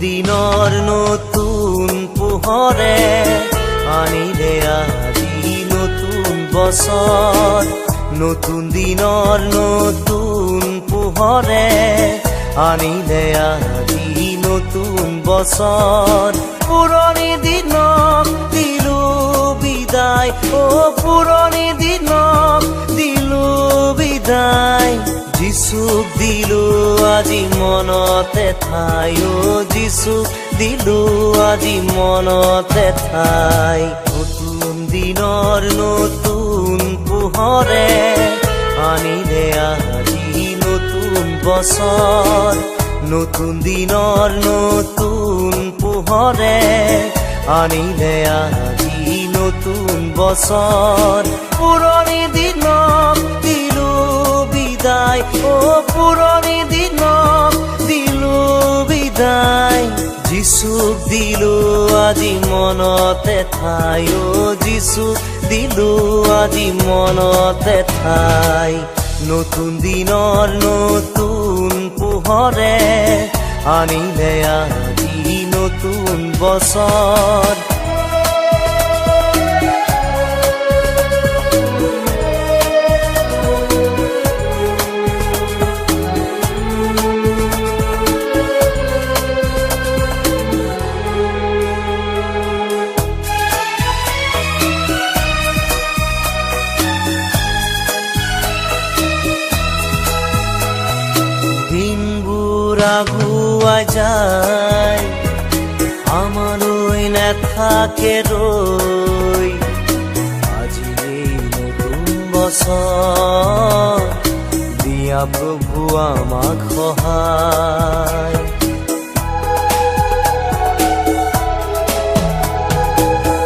দিনৰ নতুন পোহৰে আনিলে আজি নতুন বছৰ নতুন দিনৰ নতুন পোহৰে আনিলে আজি নতুন বছৰ পুৰণি দিনক দিলো বিদায় পুৰণি দিনক দিলো বিদায় যিচুক দিলো আজি মনতে ঠাই যিচুক দিলো আজি মনতে ঠাই নতুন দিনৰ নতুন পোহৰে আনিলে আজি নতুন বছৰ নতুন দিনৰ নতুন পোহৰে আনিলে আজি নতুন বছৰ পুৰণি দিনক দিলো বিদায় পুৰণি দিনক দিলো বিদায় যিচুক দিলো আজি মনতে ঠাই যিচুক দিলো আজি মনতে ঠাই নতুন দিনৰ নতুন পোহৰে আনিলে আজি নতুন বছৰ আগুৱাই যায় আমালৈ নাথাকে ৰৈ আজি এই নতুন বছৰ দিয়া প্ৰভু আমাক সহায়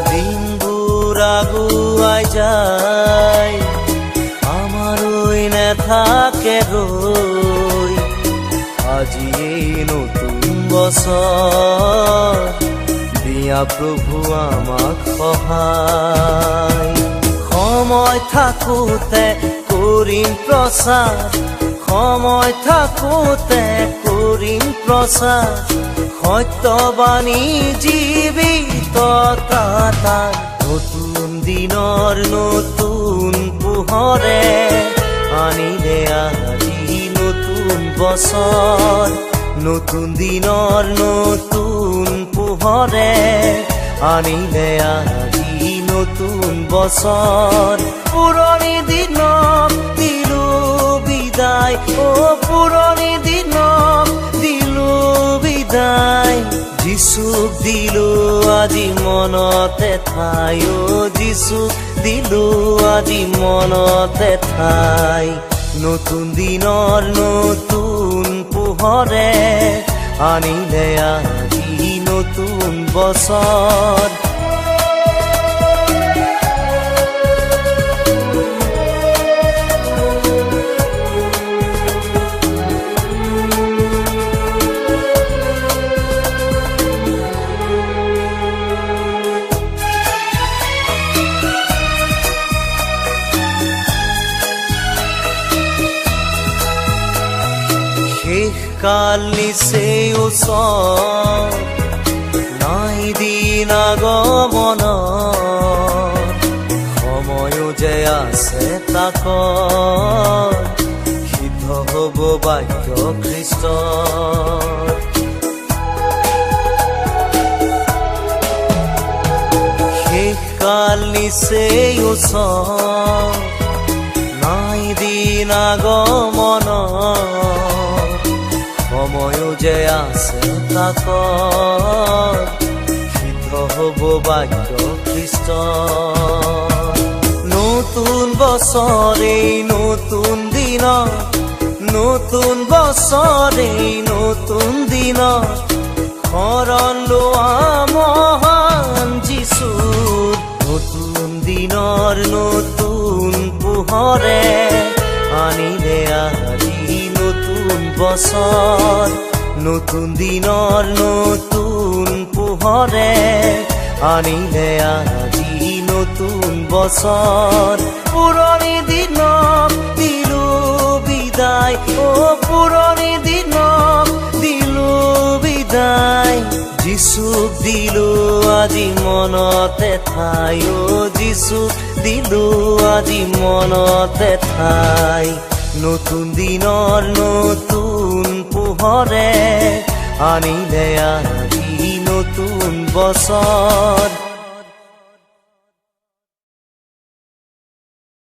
দিনবোৰ আগুৱাই যায় আমালৈ নাথাকে ৰৈ আজি এই নতুন বছৰ দিয়া প্ৰভু আমাক সহায় সময় থাকোঁতে কৰিম প্ৰচাৰ সময় থাকোঁতে কৰিম প্ৰচাৰ সত্যবাণী জীৱিততা নতুন দিনৰ নতুন পোহৰে আনিলে আজি নতুন বছৰ নতুন দিনৰ নতুন পোহৰে আনিলে আজি নতুন বছৰ পুৰণি দিনক দিলো বিদায় পুৰণি দিনক দিলো বিদায় যিচুক দিলো আজি মনতে ঠাই যিচুক দিলো আজি মনতে ঠাই নতুন দিনৰ নতুন পোহৰে আনিলে আজি নতুন বছৰ কাল নিচেই ওচৰ নাই দিন আগমন সময়ো যে আছে তাক সিদ্ধ হ'ব বাক্য খ্ৰীষ্ট শেষ কাল নিচেই ওচৰ নাই দিন আগমন সময়ো যে আছে তাক সিদ্ধ নহ'ব বাক্য খ্ৰীষ্ট। নতুন বছৰে নতুন দিনত, নতুন বছৰে নতুন দিনত শৰণ লোৱা মহান যিছু। নতুন দিনৰ নতুন পোহৰে আনিলে আজি নতুন বছৰ। নতুন দিনৰ নতুন পোহৰে আনিলে আজি নতুন বছৰ। পুৰণি দিনক দিলো বিদায়, পুৰণি দিনক দিলো বিদায়। যিছুক দিলো আজি মনতে ঠাই, যিছুক দিলো আজি মনতে ঠাই। নতুন দিনৰ নতুন পোহৰে আনিলে আজি নতুন বছৰ।